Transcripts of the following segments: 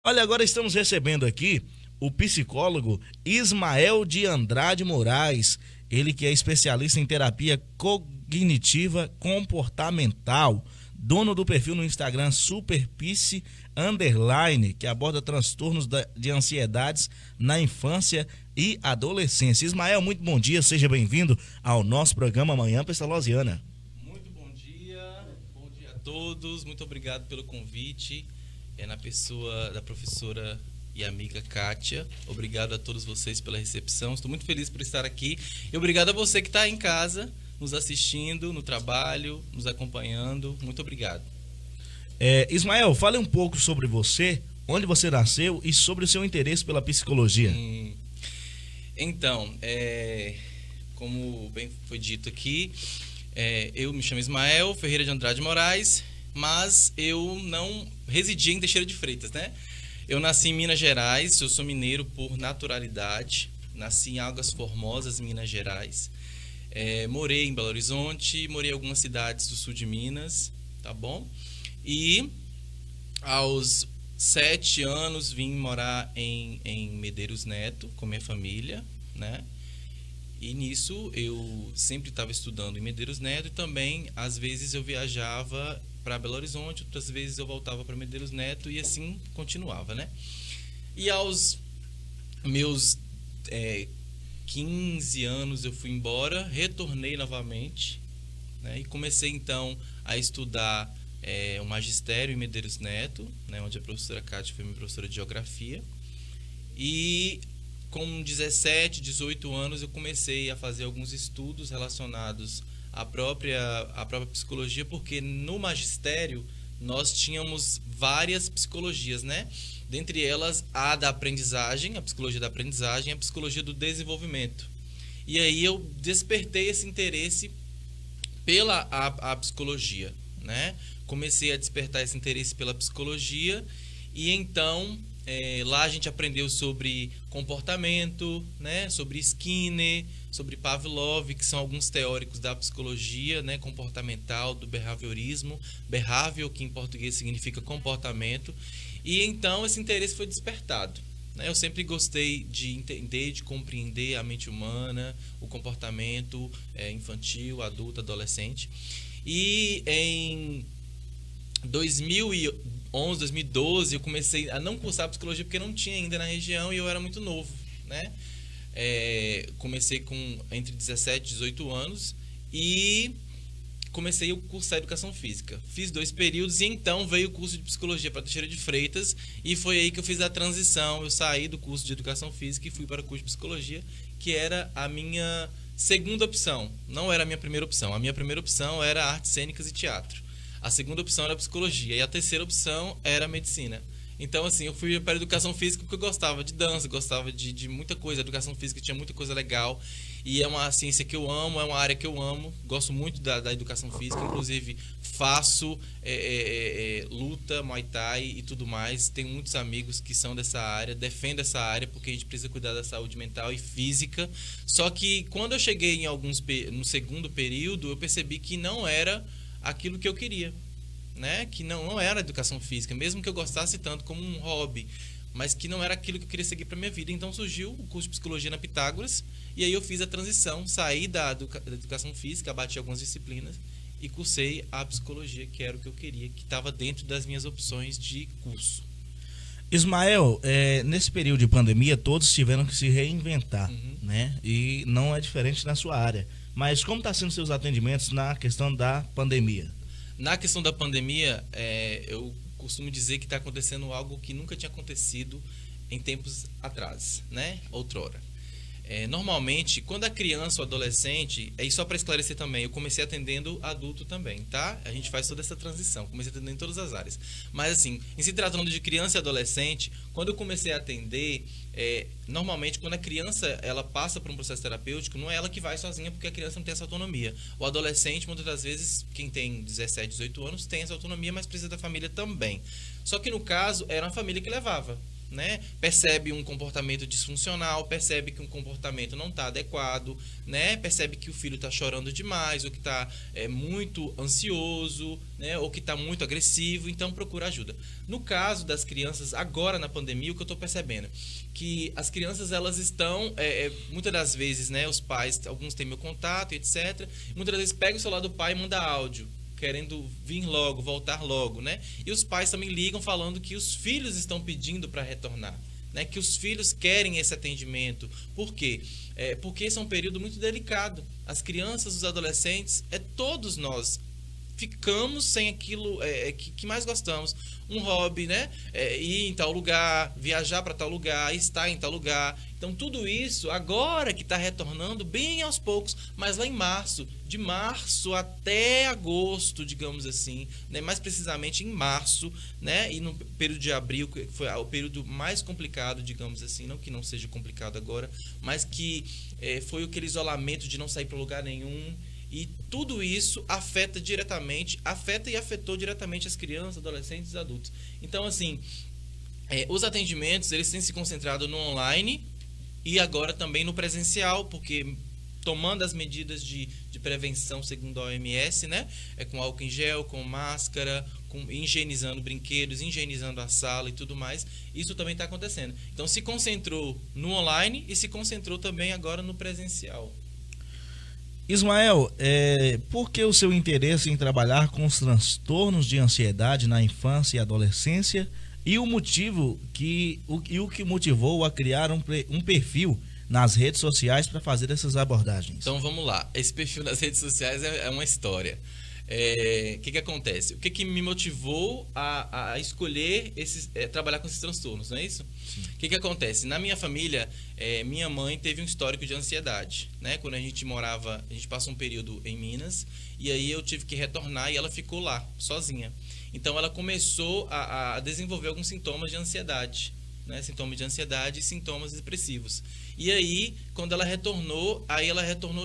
Olha, agora estamos recebendo aqui o psicólogo Ismael de Andrade Moraes, ele que é especialista em terapia cognitiva comportamental, dono do perfil no Instagram Superpsi Underline, que aborda transtornos de ansiedades na infância e adolescência. Ismael, muito bom dia, seja bem-vindo ao nosso programa Manhã Pestalozziana. Muito bom dia a todos, muito obrigado pelo convite, na pessoa da professora e amiga Kátia. Obrigado a todos vocês pela recepção, estou muito feliz por estar aqui e obrigado a você que está em casa, nos assistindo, no trabalho, nos acompanhando, muito obrigado. Ismael, fale um pouco sobre você, onde você nasceu e sobre o seu interesse pela psicologia. Então, como bem foi dito aqui, eu me chamo Ismael Ferreira de Andrade Moraes, mas eu não residi em Teixeira de Freitas, né? Eu nasci em Minas Gerais, eu sou mineiro por naturalidade, nasci em Águas Formosas, Minas Gerais. Morei em Belo Horizonte, morei em algumas cidades do sul de Minas, tá bom? E aos 7 anos vim morar em Medeiros Neto com minha família, né? E nisso eu sempre estava estudando em Medeiros Neto e também às vezes eu viajava para Belo Horizonte, outras vezes eu voltava para Medeiros Neto e assim continuava, né? E aos meus 15 anos eu fui embora, retornei novamente, né? E comecei então a estudar o magistério em Medeiros Neto, né? Onde a professora Kátia foi minha professora de geografia. E com 17, 18 anos eu comecei a fazer alguns estudos relacionados à própria psicologia, porque no magistério nós tínhamos várias psicologias, né? Dentre elas a da aprendizagem, a psicologia da aprendizagem, a psicologia do desenvolvimento. E aí eu despertei esse interesse pela a psicologia, né? Comecei a despertar esse interesse pela psicologia e então lá a gente aprendeu sobre comportamento, né? Sobre Skinner, sobre Pavlov, que são alguns teóricos da psicologia, né? Comportamental, do behaviorismo, behavior, que em português significa comportamento, e então esse interesse foi despertado. Eu sempre gostei de entender, de compreender a mente humana, o comportamento infantil, adulto, adolescente. E em 2011, 2012, eu comecei a não cursar psicologia porque não tinha ainda na região e eu era muito novo, né? Comecei com entre 17 e 18 anos e comecei a cursar educação física. Fiz 2 períodos e então veio o curso de psicologia para Teixeira de Freitas e foi aí que eu fiz a transição. Eu saí do curso de educação física e fui para o curso de psicologia, que era a minha segunda opção. Não era a minha primeira opção. A minha primeira opção era artes cênicas e teatro. A segunda opção era psicologia e a terceira opção era medicina. Então, assim, eu fui para a educação física porque eu gostava de dança, gostava de muita coisa. A educação física tinha muita coisa legal e é uma ciência que eu amo, é uma área que eu amo. Gosto muito da educação física, inclusive faço luta, Muay Thai e tudo mais. Tenho muitos amigos que são dessa área, defendo essa área porque a gente precisa cuidar da saúde mental e física. Só que quando eu cheguei no segundo período, eu percebi que não era aquilo que eu queria, né? Que não era educação física, mesmo que eu gostasse tanto como um hobby, mas que não era aquilo que eu queria seguir para minha vida. Então surgiu o curso de psicologia na Pitágoras e aí eu fiz a transição, saí da educação física, abati algumas disciplinas e cursei a psicologia, que era o que eu queria, que estava dentro das minhas opções de curso. Ismael, nesse período de pandemia todos tiveram que se reinventar, né? E não é diferente na sua área. Mas como está sendo seus atendimentos na questão da pandemia? Na questão da pandemia, eu costumo dizer que está acontecendo algo que nunca tinha acontecido em tempos atrás, né? Outrora. Normalmente, quando a criança ou adolescente, e só para esclarecer também, eu comecei atendendo adulto também, tá? A gente faz toda essa transição, comecei atendendo em todas as áreas. Mas assim, em se tratando de criança e adolescente, quando eu comecei a atender, normalmente quando a criança ela passa por um processo terapêutico, não é ela que vai sozinha porque a criança não tem essa autonomia. O adolescente, muitas das vezes, quem tem 17, 18 anos, tem essa autonomia, mas precisa da família também. Só que no caso, era a família que levava. né? Percebe um comportamento disfuncional, percebe que um comportamento não está adequado, né? Percebe que o filho está chorando demais, ou que está muito ansioso, né? Ou que está muito agressivo, então procura ajuda. No caso das crianças, agora na pandemia, o que eu estou percebendo? Que as crianças, elas estão, muitas das vezes, né? Os pais, alguns têm meu contato, etc. Muitas das vezes pega o celular do pai e manda áudio, querendo vir logo, voltar logo, né? E os pais também ligam falando que os filhos estão pedindo para retornar, né? Que os filhos querem esse atendimento. Por quê? Porque esse é um período muito delicado. As crianças, os adolescentes, todos nós ficamos sem aquilo que mais gostamos. Um hobby, né? Ir em tal lugar, viajar para tal lugar, estar em tal lugar. Então, tudo isso agora que está retornando bem aos poucos, mas lá em março, de março até agosto, digamos assim, né? Mais precisamente em março, né? E no período de abril, que foi o período mais complicado, digamos assim, não que não seja complicado agora, mas que foi aquele isolamento de não sair para lugar nenhum. E tudo isso afeta e afetou diretamente as crianças, adolescentes e adultos. Então, assim, os atendimentos, eles têm se concentrado no online e agora também no presencial, porque tomando as medidas de prevenção segundo a OMS, né? Com álcool em gel, com máscara, higienizando brinquedos, higienizando a sala e tudo mais. Isso também está acontecendo. Então, se concentrou no online e se concentrou também agora no presencial. Ismael, por que o seu interesse em trabalhar com os transtornos de ansiedade na infância e adolescência e o que motivou a criar um perfil nas redes sociais para fazer essas abordagens? Então vamos lá, esse perfil nas redes sociais é uma história. Que acontece? O que me motivou a escolher trabalhar com esses transtornos, não é isso? O que acontece? Na minha família, minha mãe teve um histórico de ansiedade, né? Quando a gente passou um período em Minas, e aí eu tive que retornar e ela ficou lá, sozinha. Então ela começou a desenvolver alguns sintomas de ansiedade, né? Sintomas de ansiedade e sintomas depressivos. E aí, quando ela retornou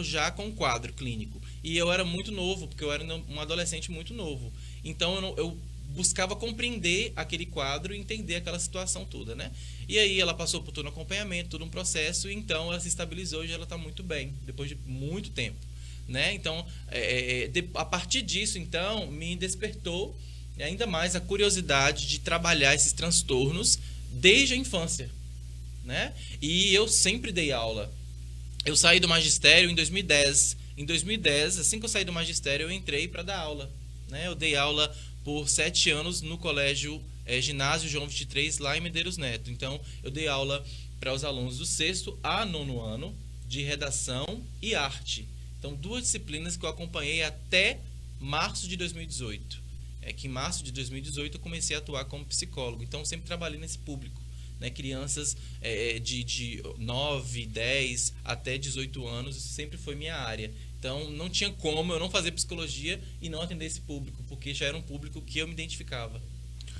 já com um quadro clínico. E eu era muito novo, porque eu era um adolescente muito novo. Então eu buscava compreender aquele quadro e entender aquela situação toda, né? E aí ela passou por todo um acompanhamento, todo um processo, e então ela se estabilizou e ela está muito bem, depois de muito tempo, né? Então, a partir disso, então, me despertou ainda mais a curiosidade de trabalhar esses transtornos desde a infância, né? E eu sempre dei aula. Eu saí do magistério em 2010. Em 2010, assim que eu saí do magistério, eu entrei para dar aula, né? Eu dei aula por 7 anos no colégio Ginásio João 23, lá em Medeiros Neto. Então, eu dei aula para os alunos do 6º a 9º ano de redação e arte. Então, 2 disciplinas que eu acompanhei até março de 2018. Que em março de 2018 eu comecei a atuar como psicólogo. Então, sempre trabalhei nesse público, né? Crianças de 9, 10 até 18 anos, sempre foi minha área. Então, não tinha como eu não fazer psicologia e não atender esse público, porque já era um público que eu me identificava,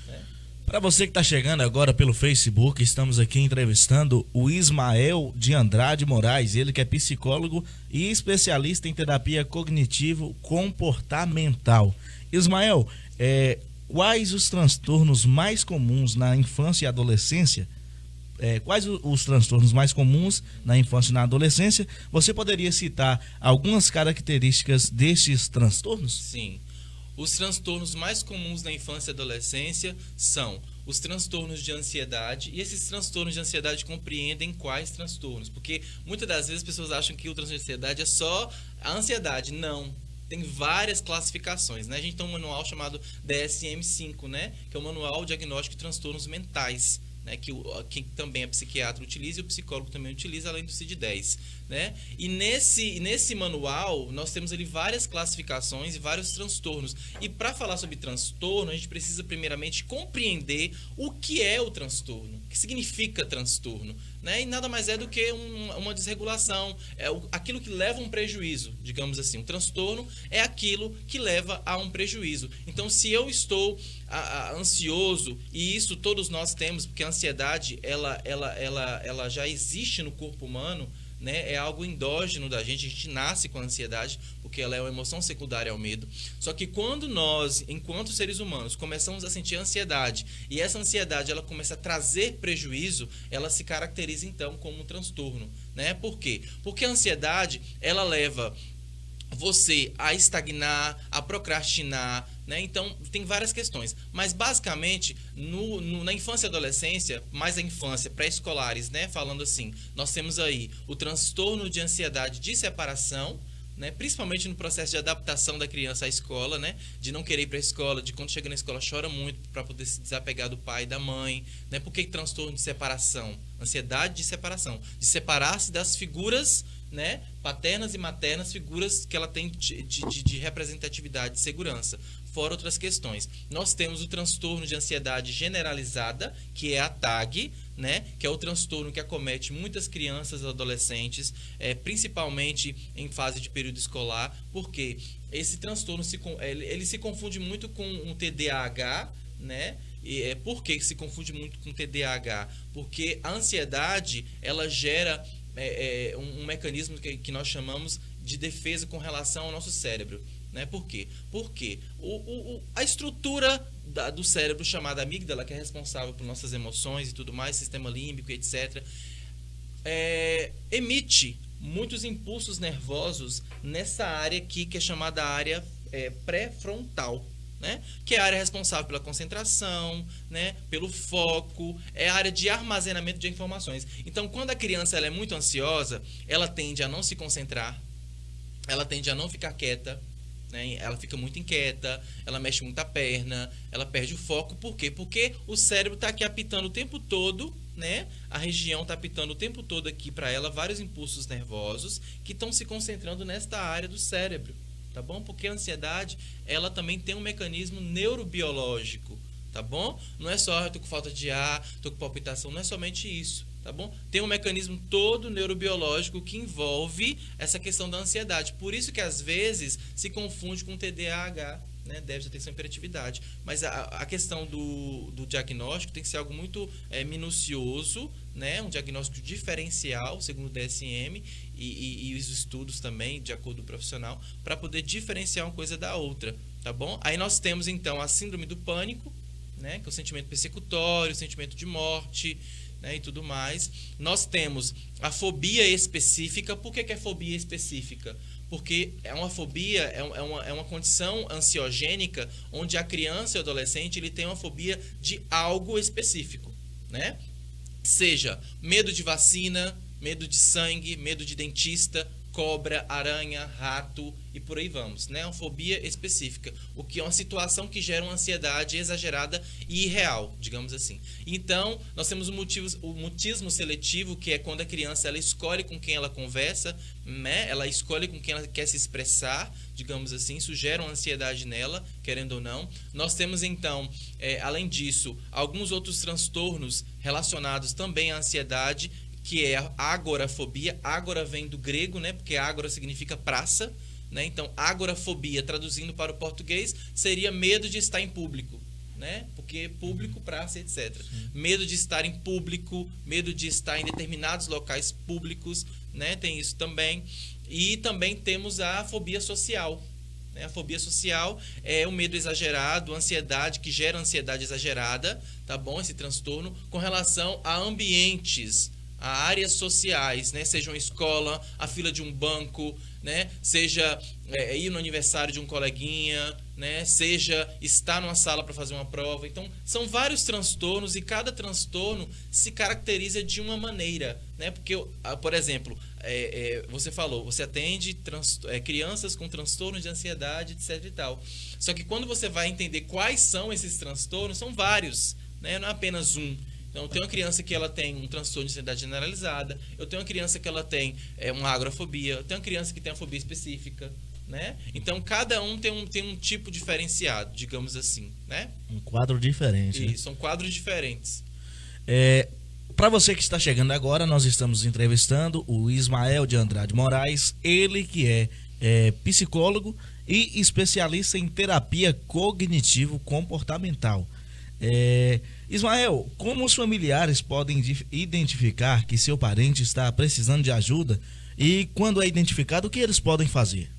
né? Para você que está chegando agora pelo Facebook, estamos aqui entrevistando o Ismael de Andrade Moraes, ele que é psicólogo e especialista em terapia cognitivo-comportamental. Ismael, quais os transtornos mais comuns na infância e adolescência? Quais os transtornos mais comuns na infância e na adolescência? Você poderia citar algumas características destes transtornos? Sim. Os transtornos mais comuns na infância e adolescência são os transtornos de ansiedade. E esses transtornos de ansiedade compreendem quais transtornos? Porque muitas das vezes as pessoas acham que o transtorno de ansiedade é só a ansiedade. Não. Tem várias classificações, né? A gente tem um manual chamado DSM-5, né? Que é o Manual Diagnóstico de Transtornos Mentais, né? Que também a psiquiatra utiliza e o psicólogo também utiliza, além do CID-10, né? E nesse manual nós temos ali várias classificações e vários transtornos. E para falar sobre transtorno, a gente precisa primeiramente compreender o que é o transtorno, o que significa transtorno, né? E nada mais é do que uma desregulação, aquilo que leva a um prejuízo, digamos assim. Um transtorno é aquilo que leva a um prejuízo. Então, se eu estou ansioso, e isso todos nós temos, porque a ansiedade ela já existe no corpo humano, né? É algo endógeno da gente, a gente nasce com a ansiedade, porque ela é uma emoção secundária ao medo. Só que quando nós, enquanto seres humanos, começamos a sentir ansiedade, e essa ansiedade ela começa a trazer prejuízo, ela se caracteriza então como um transtorno, né? Por quê? Porque a ansiedade, ela leva você a estagnar, a procrastinar, né? Então, tem várias questões. Mas, basicamente, na infância e adolescência, mais a infância, pré-escolares, né? Falando assim, nós temos aí o transtorno de ansiedade de separação, né? Principalmente no processo de adaptação da criança à escola, né? De não querer ir para a escola, de quando chega na escola chora muito para poder se desapegar do pai e da mãe, né? Por que transtorno de separação? Ansiedade de separação, de separar-se das figuras, né, paternas e maternas, figuras que ela tem de representatividade, de segurança, fora outras questões. Nós temos o transtorno de ansiedade generalizada, que é a TAG, né, que é o transtorno que acomete muitas crianças e adolescentes, principalmente em fase de período escolar, porque esse transtorno ele se confunde muito com um TDAH, né? Por que se confunde muito com TDAH? Porque a ansiedade, ela gera um mecanismo que nós chamamos de defesa com relação ao nosso cérebro, né? Por quê? Porque a estrutura do cérebro chamada amígdala, que é responsável por nossas emoções e tudo mais, sistema límbico, etc., emite muitos impulsos nervosos nessa área aqui, que é chamada área pré-frontal, né? Que é a área responsável pela concentração, né? Pelo foco, é a área de armazenamento de informações. Então, quando a criança ela é muito ansiosa, ela tende a não se concentrar, ela tende a não ficar quieta, né? Ela fica muito inquieta, ela mexe muito a perna, ela perde o foco. Por quê? Porque o cérebro está aqui apitando o tempo todo, né? A região está apitando o tempo todo aqui para ela vários impulsos nervosos que estão se concentrando nesta área do cérebro. Tá bom? Porque a ansiedade, ela também tem um mecanismo neurobiológico, tá bom? Não é só eu tô com falta de ar, tô com palpitação, não é somente isso, tá bom? Tem um mecanismo todo neurobiológico que envolve essa questão da ansiedade. Por isso que às vezes se confunde com TDAH, né? Déficit de atenção e hiperatividade. Mas a questão do diagnóstico tem que ser algo muito minucioso, né? Um diagnóstico diferencial, segundo o DSM, e os estudos também, de acordo com o profissional, para poder diferenciar uma coisa da outra, tá bom? Aí nós temos, então, a síndrome do pânico, né? Que é o sentimento persecutório, o sentimento de morte, né? E tudo mais. Nós temos a fobia específica. Por que é fobia específica? Porque é uma fobia, é uma condição ansiogênica onde a criança e o adolescente ele tem uma fobia de algo específico, né? Seja medo de vacina, medo de sangue, medo de dentista, cobra, aranha, rato e por aí vamos, né? Uma fobia específica, o que é uma situação que gera uma ansiedade exagerada e irreal, digamos assim. Então, nós temos o mutismo seletivo, que é quando a criança ela escolhe com quem ela conversa, né? Ela escolhe com quem ela quer se expressar, digamos assim, isso gera uma ansiedade nela, querendo ou não. Nós temos, então, além disso, alguns outros transtornos relacionados também à ansiedade, que é a agorafobia. Ágora vem do grego, né? Porque ágora significa praça, né? Então, agorafobia, traduzindo para o português, seria medo de estar em público, né? Porque público, praça, etc. Medo de estar em público, medo de estar em determinados locais públicos, né? Tem isso também. E também temos a fobia social, né? A fobia social é o medo exagerado, a ansiedade, que gera ansiedade exagerada, tá bom? Esse transtorno com relação a ambientes, a áreas sociais, né? Seja uma escola, a fila de um banco, né? Seja ir no aniversário de um coleguinha, né? Seja estar numa sala para fazer uma prova. Então, são vários transtornos e cada transtorno se caracteriza de uma maneira, né? Porque, por exemplo, você falou, você atende crianças com transtornos de ansiedade, etc e tal. Só que quando você vai entender quais são esses transtornos, são vários, né? Não é apenas um. Então, eu tenho uma criança que ela tem um transtorno de ansiedade generalizada, eu tenho uma criança que ela tem uma agorafobia, eu tenho uma criança que tem uma fobia específica, né? Então, cada um tem um tipo diferenciado, digamos assim, né? Um quadro diferente. Isso, são quadros diferentes. Para você que está chegando agora, nós estamos entrevistando o Ismael de Andrade Moraes, ele que é psicólogo e especialista em terapia cognitivo-comportamental. Ismael, como os familiares podem identificar que seu parente está precisando de ajuda e quando é identificado, o que eles podem fazer?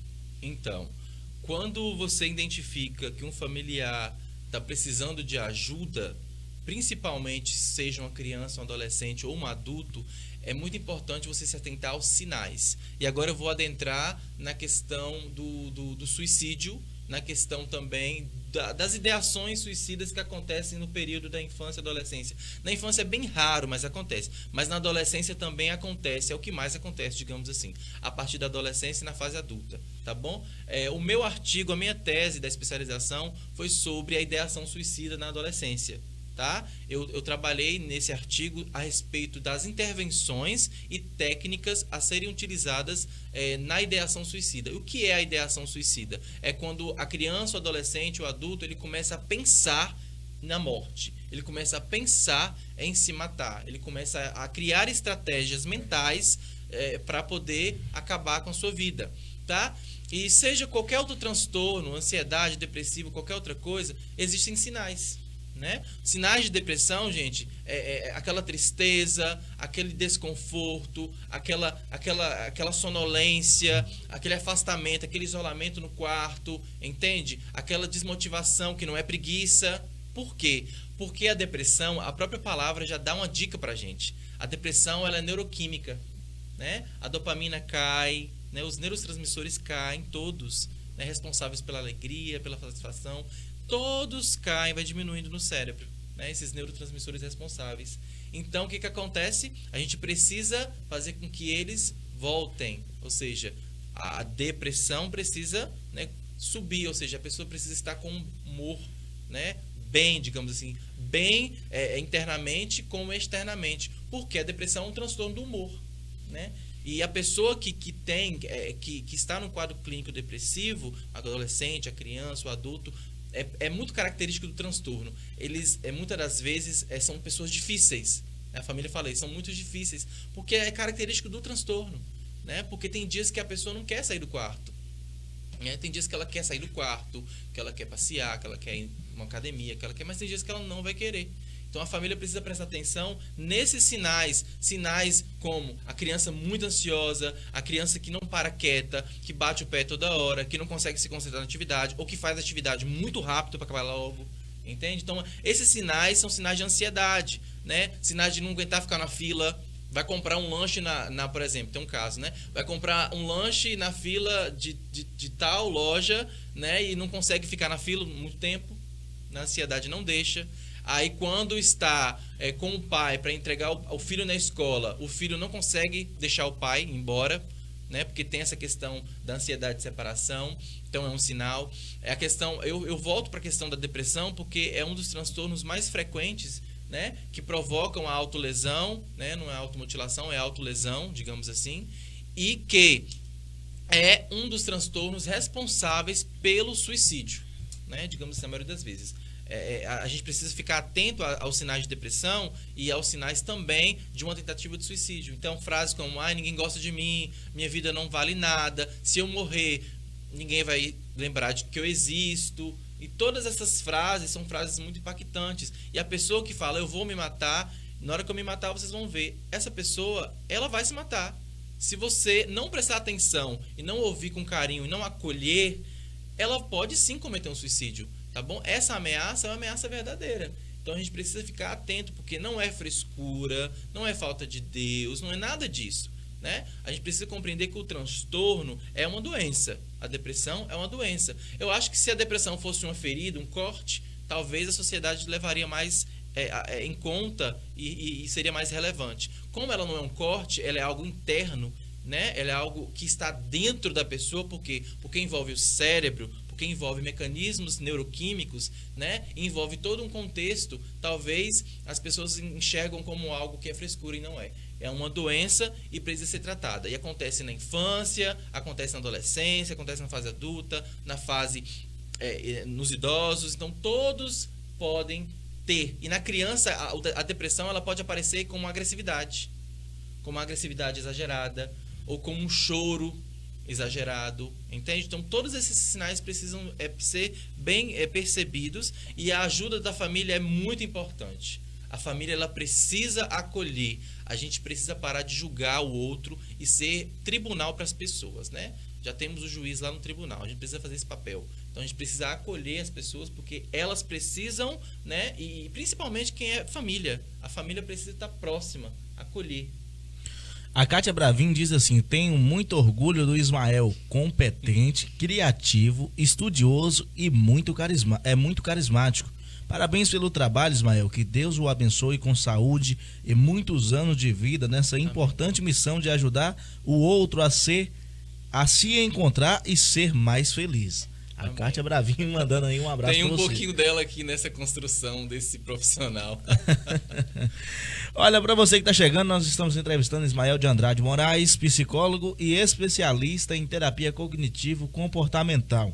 Então, quando você identifica que um familiar está precisando de ajuda, principalmente seja uma criança, um adolescente ou um adulto, é muito importante você se atentar aos sinais. E agora eu vou adentrar na questão do suicídio, na questão também das ideações suicidas que acontecem no período da infância e adolescência. Na infância é bem raro, mas acontece. Mas na adolescência também acontece, é o que mais acontece, digamos assim, a partir da adolescência e na fase adulta, tá bom? O meu artigo, a minha tese da especialização foi sobre a ideação suicida na adolescência. Tá? Eu trabalhei nesse artigo a respeito das intervenções e técnicas a serem utilizadas na ideação suicida. O que é a ideação suicida? É quando a criança, o adolescente, o adulto, ele começa a pensar na morte. Ele começa a pensar em se matar. Ele começa a criar estratégias mentais para poder acabar com a sua vida. Tá? E seja qualquer outro transtorno, ansiedade, depressivo, qualquer outra coisa, existem sinais. Né? Sinais de depressão, gente, aquela tristeza, aquele desconforto, aquela sonolência, aquele afastamento, aquele isolamento no quarto, entende? Aquela desmotivação que não é preguiça. Por quê? Porque a depressão, a própria palavra já dá uma dica pra gente. A depressão, ela é neuroquímica, né? A dopamina cai, né? Os neurotransmissores caem, todos, né? Responsáveis pela alegria, pela satisfação. Todos caem, vai diminuindo no cérebro, né? Esses neurotransmissores responsáveis. Então, o que acontece? A gente precisa fazer com que eles voltem. Ou seja, a depressão precisa, né, subir. Ou seja, a pessoa precisa estar com humor, né, bem, digamos assim. Bem internamente como externamente. Porque a depressão é um transtorno do humor, né? E a pessoa que está no quadro clínico depressivo, a adolescente, a criança, o adulto, é muito característico do transtorno. Eles, muitas das vezes, são pessoas difíceis. A família fala isso, são muito difíceis. Porque é característico do transtorno. Né? Porque tem dias que a pessoa não quer sair do quarto. Né? Tem dias que ela quer sair do quarto, que ela quer passear, que ela quer ir em uma academia, que ela quer, mas tem dias que ela não vai querer. Então a família precisa prestar atenção nesses sinais como a criança muito ansiosa, a criança que não para quieta, que bate o pé toda hora, que não consegue se concentrar na atividade, ou que faz a atividade muito rápido para acabar logo, entende? Então esses sinais são sinais de ansiedade, né? Sinais de não aguentar ficar na fila. Vai comprar um lanche por exemplo, tem um caso, né? Vai comprar um lanche na fila de tal loja, né? E não consegue ficar na fila muito tempo, a ansiedade não deixa. Aí quando está com o pai para entregar o filho na escola, o filho não consegue deixar o pai embora, né? Porque tem essa questão da ansiedade de separação, então é um sinal. A questão, eu volto para a questão da depressão porque é um dos transtornos mais frequentes, né? Que provocam a autolesão, né? Não é automutilação, é autolesão, digamos assim, e que é um dos transtornos responsáveis pelo suicídio, né? Digamos assim, a maioria das vezes. A gente precisa ficar atento aos sinais de depressão e aos sinais também de uma tentativa de suicídio. Então, frases como, ninguém gosta de mim, minha vida não vale nada, se eu morrer, ninguém vai lembrar de que eu existo. E todas essas frases são frases muito impactantes. E a pessoa que fala, eu vou me matar, na hora que eu me matar, vocês vão ver. Essa pessoa, ela vai se matar. Se você não prestar atenção e não ouvir com carinho e não acolher, ela pode sim cometer um suicídio. Tá bom? Essa ameaça é uma ameaça verdadeira. Então a gente precisa ficar atento, porque não é frescura, não é falta de Deus, não é nada disso, né? A gente precisa compreender que o transtorno é uma doença. A depressão é uma doença. Eu acho que se a depressão fosse uma ferida, um corte, talvez a sociedade levaria mais em conta e seria mais relevante. Como ela não é um corte, ela é algo interno, né? Ela é algo que está dentro da pessoa, porque envolve o cérebro, porque envolve mecanismos neuroquímicos, né? Envolve todo um contexto. Talvez as pessoas enxergam como algo que é frescura e não é. É uma doença e precisa ser tratada. E acontece na infância, acontece na adolescência, acontece na fase adulta, na fase nos idosos. Então todos podem ter. E na criança a depressão ela pode aparecer como uma agressividade exagerada, ou como um choro exagerado, entende? Então todos esses sinais precisam ser bem percebidos, e a ajuda da família é muito importante. A família, ela precisa acolher. A gente precisa parar de julgar o outro e ser tribunal para as pessoas, né? Já temos o juiz lá no tribunal, a gente precisa fazer esse papel. Então a gente precisa acolher as pessoas, porque elas precisam, né? E principalmente quem é família. A família precisa estar próxima, acolher. A Kátia Bravin diz assim: tenho muito orgulho do Ismael, competente, criativo, estudioso e muito carismático. Parabéns pelo trabalho, Ismael, que Deus o abençoe com saúde e muitos anos de vida nessa importante missão de ajudar o outro a se encontrar e ser mais feliz. A Kátia Bravin mandando aí um abraço. Tem um pouquinho dela aqui nessa construção desse profissional. Olha, para você que está chegando, nós estamos entrevistando Ismael de Andrade Moraes, psicólogo e especialista em terapia cognitivo-comportamental.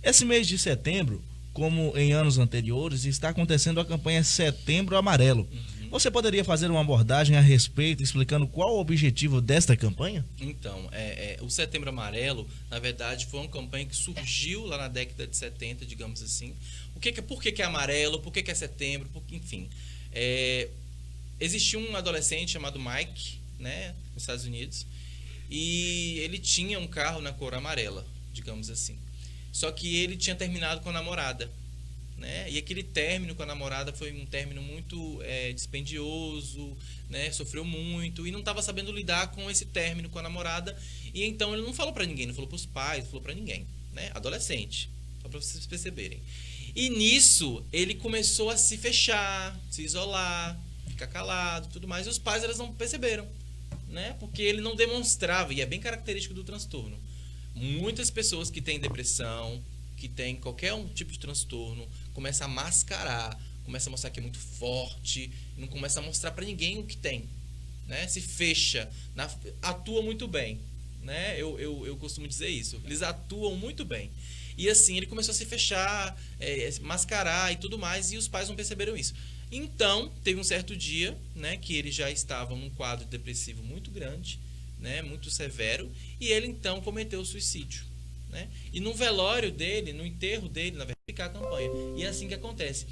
Esse mês de setembro, como em anos anteriores, está acontecendo a campanha Setembro Amarelo. Você poderia fazer uma abordagem a respeito, explicando qual o objetivo desta campanha? Então, o Setembro Amarelo, na verdade, foi uma campanha que surgiu lá na década de 70, digamos assim. Por que é amarelo? Por que é setembro? Enfim, existia um adolescente chamado Mike, né, nos Estados Unidos, e ele tinha um carro na cor amarela, digamos assim. Só que ele tinha terminado com a namorada, né? E aquele término com a namorada foi um término muito dispendioso, né? Sofreu muito e não estava sabendo lidar com esse término com a namorada. E então ele não falou para ninguém, não falou para os pais, não falou para ninguém, né? Adolescente, só para vocês perceberem. E nisso ele começou a se fechar, se isolar, ficar calado, tudo mais. E os pais, eles não perceberam, né? Porque ele não demonstrava, e é bem característico do transtorno. Muitas pessoas que têm depressão, que têm qualquer tipo de transtorno, começam a mascarar, começam a mostrar que é muito forte, não começa a mostrar para ninguém o que tem, né? Se fecha, atua muito bem, né? Eu costumo dizer isso. Eles atuam muito bem. E assim, ele começou a se fechar, mascarar e tudo mais, e os pais não perceberam isso. Então, teve um certo dia, né, que ele já estava num quadro depressivo muito grande, né, muito severo, e ele então cometeu o suicídio, né? E no velório dele, no enterro dele, na verdade, fica a campanha. E é assim que acontece.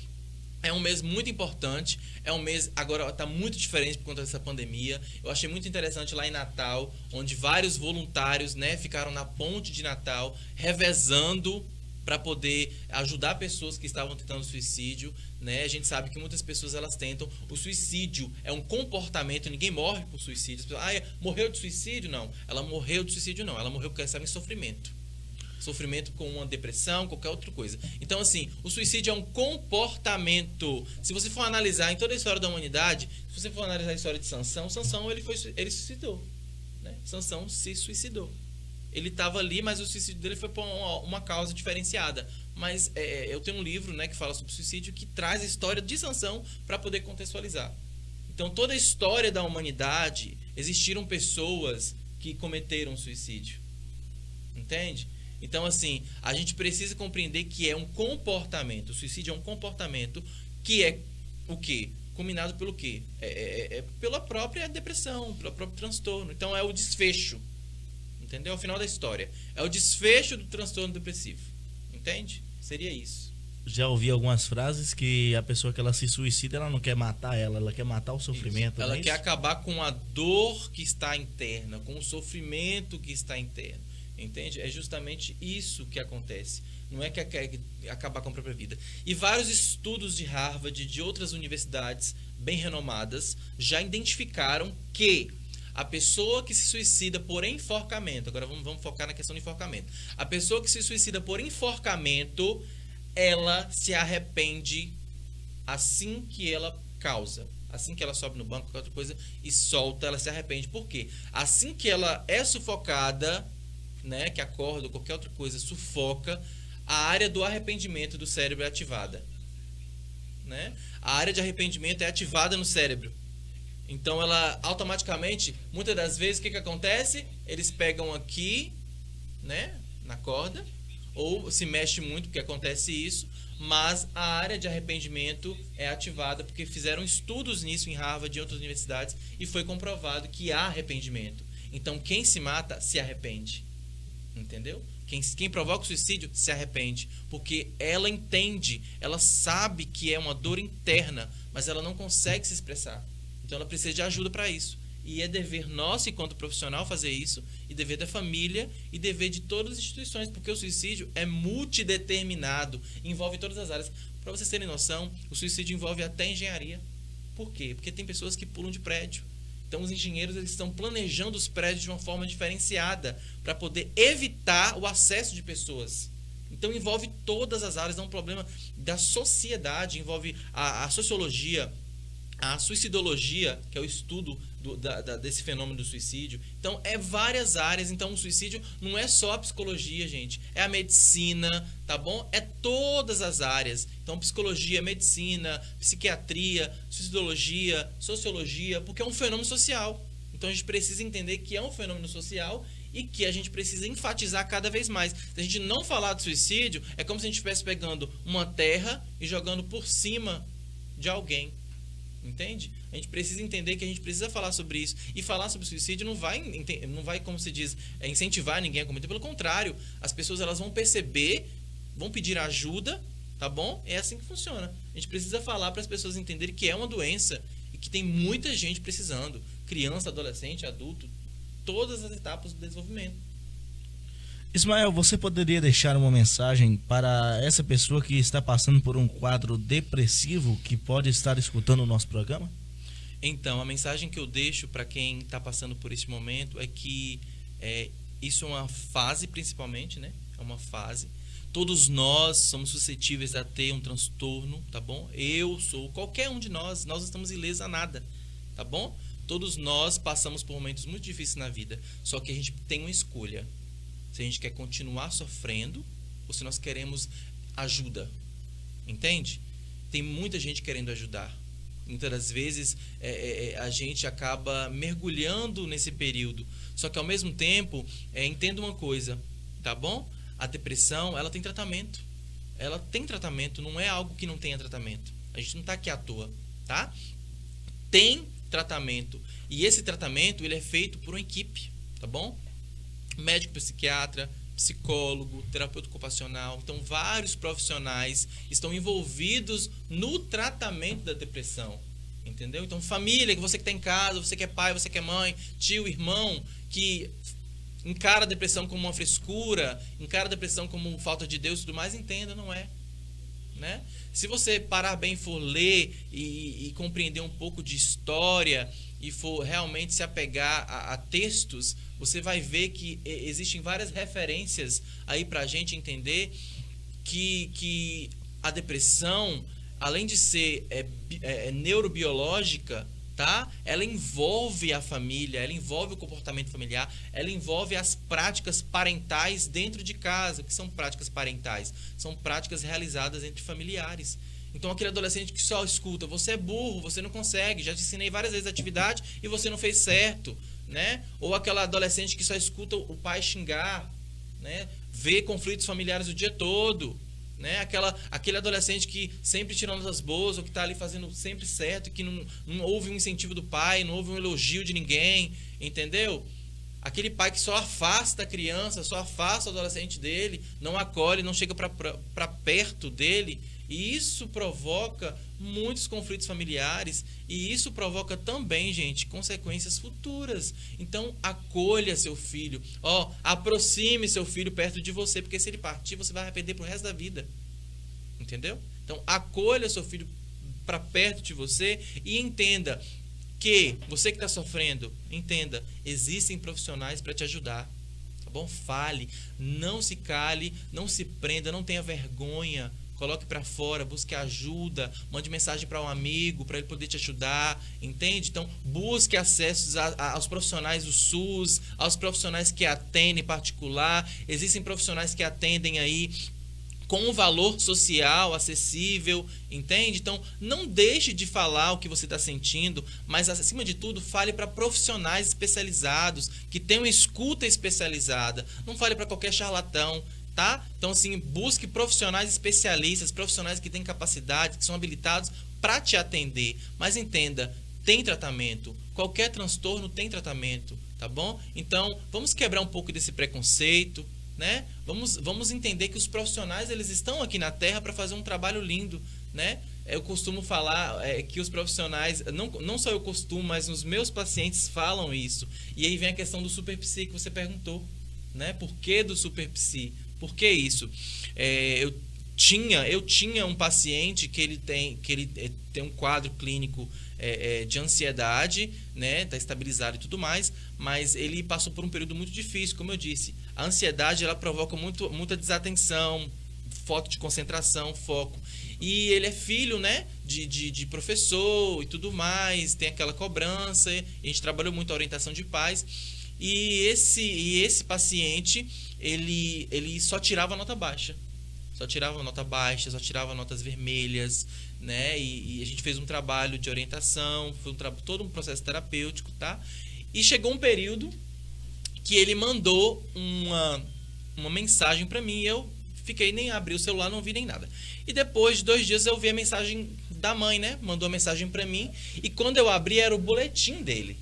É um mês muito importante, é um mês, agora está muito diferente por conta dessa pandemia. Eu achei muito interessante lá em Natal, onde vários voluntários, né, ficaram na ponte de Natal, revezando para poder ajudar pessoas que estavam tentando suicídio, né? A gente sabe que muitas pessoas, elas tentam. O suicídio é um comportamento, ninguém morre por suicídio. As pessoas, morreu de suicídio? Não. Ela morreu de suicídio, não. Ela morreu porque ela estava em sofrimento. Sofrimento com uma depressão, qualquer outra coisa. Então, assim, o suicídio é um comportamento. Se você for analisar em toda a história da humanidade, se você for analisar a história de Sansão, ele suicidou, né? Sansão se suicidou. Ele estava ali, mas o suicídio dele foi por uma causa diferenciada. Mas eu tenho um livro, né, que fala sobre suicídio, que traz a história de Sansão para poder contextualizar. Então, toda a história da humanidade, existiram pessoas que cometeram suicídio. Entende? Então, assim, a gente precisa compreender que é um comportamento. O suicídio é um comportamento que é o quê? Combinado pelo quê? Pela própria depressão, pelo próprio transtorno. Então, é o desfecho. Entendeu? É o final da história. É o desfecho do transtorno depressivo. Entende? Seria isso. Já ouvi algumas frases que a pessoa que ela se suicida, ela não quer matar ela quer matar o sofrimento. Isso. Ela quer acabar com a dor que está interna, com o sofrimento que está interno. Entende? É justamente isso que acontece. Não é que quer acabar com a própria vida. E vários estudos de Harvard e de outras universidades bem renomadas já identificaram que a pessoa que se suicida por enforcamento, agora vamos focar na questão do enforcamento. A pessoa que se suicida por enforcamento, ela se arrepende assim que ela causa. Assim que ela sobe no banco, qualquer outra coisa, e solta, ela se arrepende. Por quê? Assim que ela é sufocada, né, que acorda ou qualquer outra coisa, sufoca, a área do arrependimento do cérebro é ativada. Né? A área de arrependimento é ativada no cérebro. Então, ela automaticamente, muitas das vezes, o que acontece? Eles pegam aqui, né, na corda, ou se mexe muito, porque acontece isso, mas a área de arrependimento é ativada, porque fizeram estudos nisso em Harvard e outras universidades, e foi comprovado que há arrependimento. Então, quem se mata, se arrepende. Entendeu? Quem provoca o suicídio se arrepende, porque ela entende, ela sabe que é uma dor interna, mas ela não consegue se expressar. Então ela precisa de ajuda para isso. E é dever nosso, enquanto profissional, fazer isso, e dever da família, e dever de todas as instituições, porque o suicídio é multideterminado, envolve todas as áreas. Para vocês terem noção, o suicídio envolve até engenharia. Por quê? Porque tem pessoas que pulam de prédio. Então os engenheiros, eles estão planejando os prédios de uma forma diferenciada para poder evitar o acesso de pessoas. Então envolve todas as áreas, é um problema da sociedade, envolve a sociologia, a suicidologia, que é o estudo desse fenômeno do suicídio. Então é várias áreas. Então o suicídio não é só a psicologia, gente, é a medicina, tá bom? É todas as áreas. Então psicologia, medicina, psiquiatria, suicidologia, sociologia, porque é um fenômeno social. Então a gente precisa entender que é um fenômeno social e que a gente precisa enfatizar cada vez mais. Se a gente não falar de suicídio, é como se a gente estivesse pegando uma terra e jogando por cima de alguém. Entende? A gente precisa entender que a gente precisa falar sobre isso. E falar sobre suicídio não vai, como se diz, incentivar ninguém a cometer. Pelo contrário, as pessoas, elas vão perceber, vão pedir ajuda, tá bom? É assim que funciona. A gente precisa falar para as pessoas entenderem que é uma doença e que tem muita gente precisando. Criança, adolescente, adulto, todas as etapas do desenvolvimento. Ismael, você poderia deixar uma mensagem para essa pessoa que está passando por um quadro depressivo, que pode estar escutando o nosso programa? Então, a mensagem que eu deixo para quem está passando por esse momento é que isso é uma fase, principalmente, né? É uma fase. Todos nós somos suscetíveis a ter um transtorno, tá bom? Eu sou, qualquer um de nós estamos ilesos a nada, tá bom? Todos nós passamos por momentos muito difíceis na vida, só que a gente tem uma escolha. Se a gente quer continuar sofrendo ou se nós queremos ajuda. Entende? Tem muita gente querendo ajudar. Muitas das vezes a gente acaba mergulhando nesse período. Só que ao mesmo tempo, entenda uma coisa, tá bom? A depressão, ela tem tratamento. Ela tem tratamento, não é algo que não tenha tratamento. A gente não está aqui à toa, tá? Tem tratamento. E esse tratamento, ele é feito por uma equipe, tá bom? Médico psiquiatra, psicólogo, terapeuta ocupacional. Então, vários profissionais estão envolvidos no tratamento da depressão. Entendeu? Então, família, que você que está em casa, você que é pai, você que é mãe, tio, irmão, que encara a depressão como uma frescura, encara a depressão como falta de Deus e tudo mais, entenda, não é. Né? Se você parar bem, for ler e compreender um pouco de história e for realmente se apegar a textos, você vai ver que existem várias referências aí para a gente entender que a depressão, além de ser neurobiológica, tá? Ela envolve a família, ela envolve o comportamento familiar, ela envolve as práticas parentais dentro de casa. O que são práticas parentais? São práticas realizadas entre familiares. Então, aquele adolescente que só escuta, você é burro, você não consegue, já te ensinei várias vezes a atividade e você não fez certo, né? Ou aquela adolescente que só escuta o pai xingar, né? Vê conflitos familiares o dia todo, né? Aquele adolescente que sempre tira notas boas, ou que está ali fazendo sempre certo, que não houve um incentivo do pai, não houve um elogio de ninguém, entendeu? Aquele pai que só afasta a criança, só afasta o adolescente dele, não acolhe, não chega para perto dele. E isso provoca muitos conflitos familiares e isso provoca também, gente, consequências futuras. Então, acolha seu filho, aproxime seu filho perto de você, porque se ele partir, você vai arrepender pro resto da vida. Entendeu? Então, acolha seu filho para perto de você e entenda que você que está sofrendo, entenda, existem profissionais para te ajudar. Tá bom? Fale, não se cale, não se prenda, não tenha vergonha. Coloque para fora, busque ajuda, mande mensagem para um amigo, para ele poder te ajudar, entende? Então, busque acessos aos profissionais do SUS, aos profissionais que atendem particular. Existem profissionais que atendem aí com um valor social acessível, entende? Então, não deixe de falar o que você está sentindo, mas, acima de tudo, fale para profissionais especializados, que tenham escuta especializada. Não fale para qualquer charlatão. Tá? Então, assim, busque profissionais especialistas, profissionais que têm capacidade, que são habilitados para te atender. Mas entenda, tem tratamento. Qualquer transtorno tem tratamento, tá bom? Então, vamos quebrar um pouco desse preconceito, né? Vamos entender que os profissionais, eles estão aqui na Terra para fazer um trabalho lindo, né? Eu costumo falar que os profissionais, não só eu costumo, mas os meus pacientes falam isso. E aí vem a questão do super psi que você perguntou, né? Por que do super psi? Por que isso? Eu tinha um paciente que ele tem um quadro clínico de ansiedade, né? Tá estabilizado e tudo mais, mas ele passou por um período muito difícil, como eu disse. A ansiedade, ela provoca muita desatenção, falta de concentração, foco. E ele é filho, né, de professor e tudo mais, tem aquela cobrança. A gente trabalhou muito a orientação de pais. E esse paciente, ele só tirava nota baixa. Só tirava notas vermelhas, né? E a gente fez um trabalho de orientação, foi todo um processo terapêutico, tá? E chegou um período que ele mandou uma mensagem para mim, e eu fiquei, nem abri o celular, não vi nem nada. E depois de 2 dias eu vi a mensagem da mãe, né? Mandou a mensagem para mim, e quando eu abri era o boletim dele,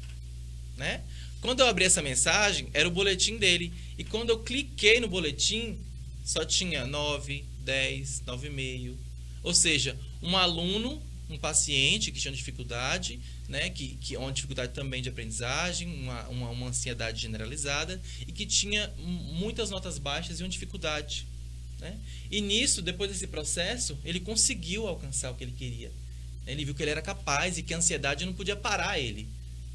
né? Quando eu abri essa mensagem, era o boletim dele. E quando eu cliquei no boletim, só tinha 9, 10, 9,5. Ou seja, um aluno, um paciente que tinha dificuldade, né, que uma dificuldade também de aprendizagem, uma ansiedade generalizada, e que tinha muitas notas baixas e uma dificuldade, né? E nisso, depois desse processo, ele conseguiu alcançar o que ele queria. Ele viu que ele era capaz e que a ansiedade não podia parar ele,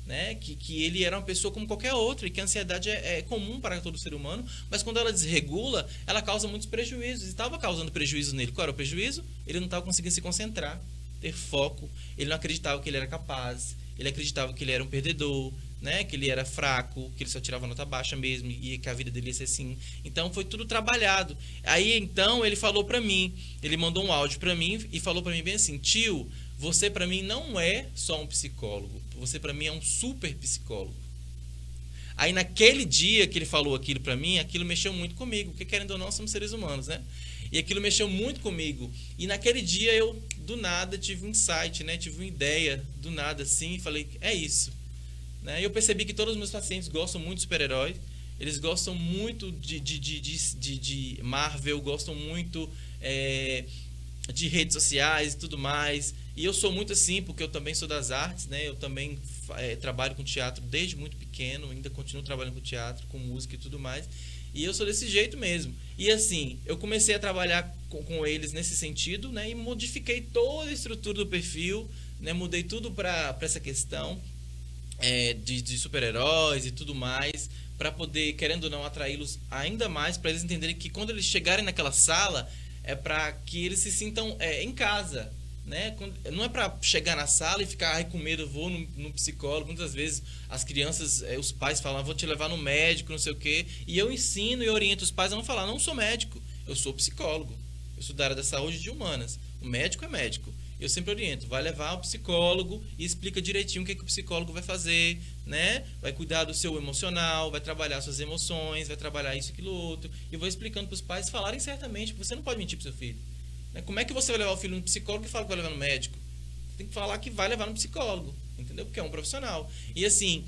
né? Que ele era uma pessoa como qualquer outra, e que a ansiedade é comum para todo ser humano, mas quando ela desregula, ela causa muitos prejuízos. E estava causando prejuízo nele. Qual era o prejuízo? Ele não estava conseguindo se concentrar, ter foco, ele não acreditava que ele era capaz, ele acreditava que ele era um perdedor, né? Que ele era fraco, que ele só tirava nota baixa mesmo, e que a vida dele ia ser assim. Então foi tudo trabalhado. Aí então ele falou para mim, ele mandou um áudio para mim e falou para mim bem assim: tio, você para mim não é só um psicólogo, você para mim é um super psicólogo. Aí naquele dia que ele falou aquilo para mim, aquilo mexeu muito comigo, porque querendo ou não somos seres humanos, né? E aquilo mexeu muito comigo. E naquele dia eu, do nada, tive um insight, né? Tive uma ideia, do nada assim, e falei, é isso. Né? E eu percebi que todos os meus pacientes gostam muito de super-herói, eles gostam muito de Marvel, gostam muito de redes sociais e tudo mais. E eu sou muito assim, porque eu também sou das artes, né? Eu também trabalho com teatro desde muito pequeno, ainda continuo trabalhando com teatro, com música e tudo mais. E eu sou desse jeito mesmo. E assim, eu comecei a trabalhar com eles nesse sentido, né? E modifiquei toda a estrutura do perfil, né? Mudei tudo para essa questão de super-heróis e tudo mais, para poder, querendo ou não, atraí-los ainda mais, para eles entenderem que quando eles chegarem naquela sala, é para que eles se sintam em casa, né? Não é para chegar na sala e ficar com medo, vou no psicólogo. Muitas vezes as crianças, os pais falam, vou te levar no médico, não sei o quê, e eu ensino e oriento os pais a não falar, não sou médico, eu sou psicólogo, eu sou da área da saúde de humanas, o médico é médico. Eu sempre oriento, vai levar ao psicólogo e explica direitinho o que o psicólogo vai fazer, né? Vai cuidar do seu emocional, vai trabalhar suas emoções, vai trabalhar isso, aquilo, outro. E vou explicando para os pais falarem certamente, porque você não pode mentir para o seu filho. Né? Como é que você vai levar o filho no psicólogo e fala que vai levar no médico? Tem que falar que vai levar no psicólogo, entendeu? Porque é um profissional. E assim,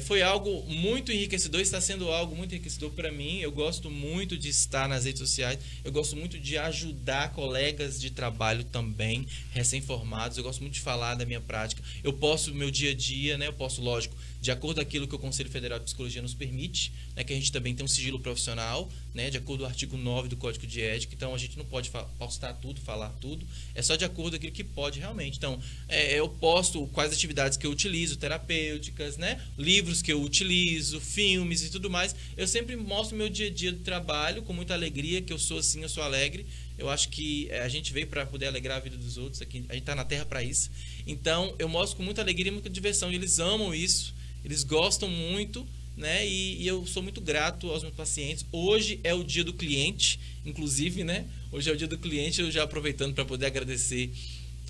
foi algo muito enriquecedor, está sendo algo muito enriquecedor para mim. Eu gosto muito de estar nas redes sociais, eu gosto muito de ajudar colegas de trabalho também, recém-formados. Eu gosto muito de falar da minha prática. Eu posto meu dia a dia, né? Eu posto, lógico, de acordo com aquilo que o Conselho Federal de Psicologia nos permite, né? Que a gente também tem um sigilo profissional, né? De acordo com o artigo 9 do Código de Ética. Então a gente não pode postar tudo, falar tudo, é só de acordo com aquilo que pode realmente. Então eu posto quais atividades que eu utilizo, terapêuticas, né? Livros que eu utilizo, filmes e tudo mais. Eu sempre mostro meu dia a dia do trabalho com muita alegria, que eu sou assim, eu sou alegre. Eu acho que a gente veio para poder alegrar a vida dos outros aqui, a gente está na Terra para isso. Então eu mostro com muita alegria e muita diversão, e eles amam isso, eles gostam muito, né? E eu sou muito grato aos meus pacientes. Hoje é o dia do cliente, inclusive, né? Hoje é o dia do cliente, eu já aproveitando para poder agradecer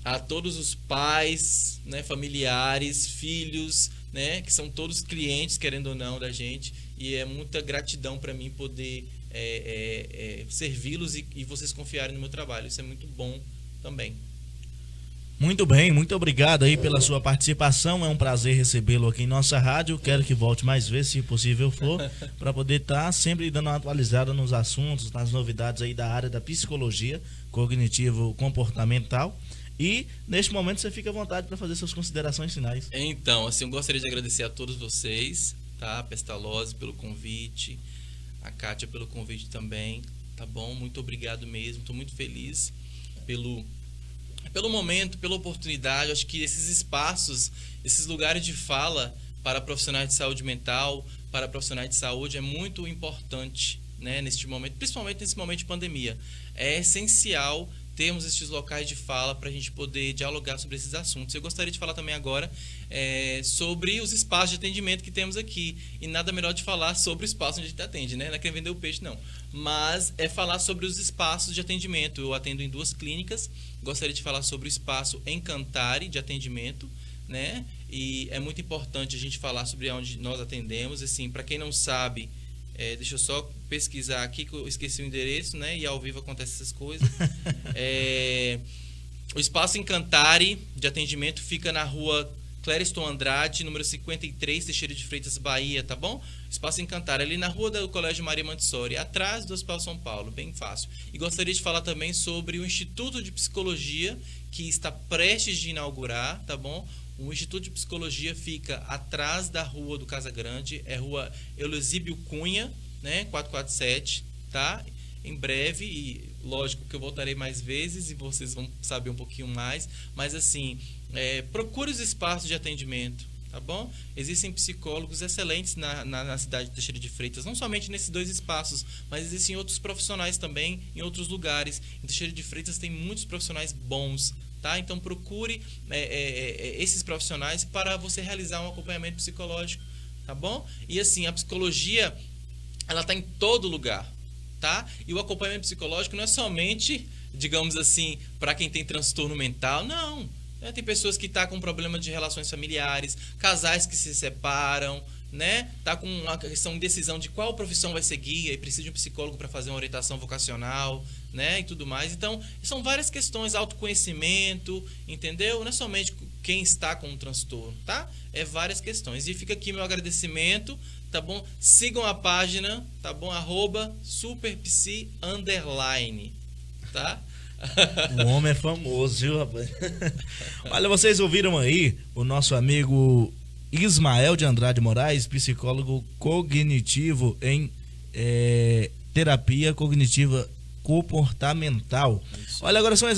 a todos os pais, né? Familiares, filhos, né? Que são todos clientes, querendo ou não, da gente. E é muita gratidão para mim poder servi-los e vocês confiarem no meu trabalho. Isso é muito bom também. Muito bem, muito obrigado aí pela sua participação. É um prazer recebê-lo aqui em nossa rádio. Quero que volte mais vezes, se possível for, para poder estar sempre dando uma atualizada nos assuntos, nas novidades aí da área da psicologia cognitivo-comportamental. E neste momento você fica à vontade para fazer suas considerações finais. Então, assim, eu gostaria de agradecer a todos vocês, tá? A Pestalozzi pelo convite, a Kátia pelo convite também, tá bom? Muito obrigado mesmo, estou muito feliz pelo momento, pela oportunidade. Acho que esses espaços, esses lugares de fala para profissionais de saúde mental, para profissionais de saúde é muito importante, né, neste momento, principalmente nesse momento de pandemia. É essencial termos esses locais de fala para a gente poder dialogar sobre esses assuntos. Eu gostaria de falar também agora sobre os espaços de atendimento que temos aqui. E nada melhor de falar sobre o espaço onde a gente atende, né? Não é querer vender o peixe, não. Mas é falar sobre os espaços de atendimento. Eu atendo em 2 clínicas. Gostaria de falar sobre o espaço Encantare de atendimento, né? E é muito importante a gente falar sobre onde nós atendemos. Assim, para quem não sabe, deixa eu só pesquisar aqui que eu esqueci o endereço, né? E ao vivo acontecem essas coisas. O espaço Encantare de atendimento fica na rua Clériston Andrade, número 53, Teixeira de Freitas, Bahia, tá bom? Espaço Encantare, ali na rua do Colégio Maria Montessori, atrás do Hospital São Paulo, bem fácil. E gostaria de falar também sobre o Instituto de Psicologia, que está prestes de inaugurar, tá bom? O Instituto de Psicologia fica atrás da rua do Casa Grande, é rua Eusíbio Cunha, né, 447, tá? Em breve, e lógico que eu voltarei mais vezes e vocês vão saber um pouquinho mais, mas assim, procure os espaços de atendimento, tá bom? Existem psicólogos excelentes na cidade de Teixeira de Freitas, não somente nesses 2 espaços, mas existem outros profissionais também em outros lugares. Em Teixeira de Freitas tem muitos profissionais bons, tá? Então procure esses profissionais para você realizar um acompanhamento psicológico, tá bom? E assim, a psicologia, ela está em todo lugar, tá? E o acompanhamento psicológico não é somente, digamos assim, para quem tem transtorno mental, não. Tem pessoas que estão com problema de relações familiares, casais que se separam, né? Tá com uma questão de decisão de qual profissão vai seguir e precisa de um psicólogo para fazer uma orientação vocacional, né? E tudo mais. Então, são várias questões, autoconhecimento, entendeu? Não é somente quem está com um transtorno, tá? É várias questões. E fica aqui meu agradecimento, tá bom? Sigam a página, tá bom? @superpsi_, tá? O homem é famoso, viu, rapaz? Olha, vocês ouviram aí o nosso amigo Ismael de Andrade Moraes, psicólogo cognitivo em terapia cognitiva comportamental. Olha, agora são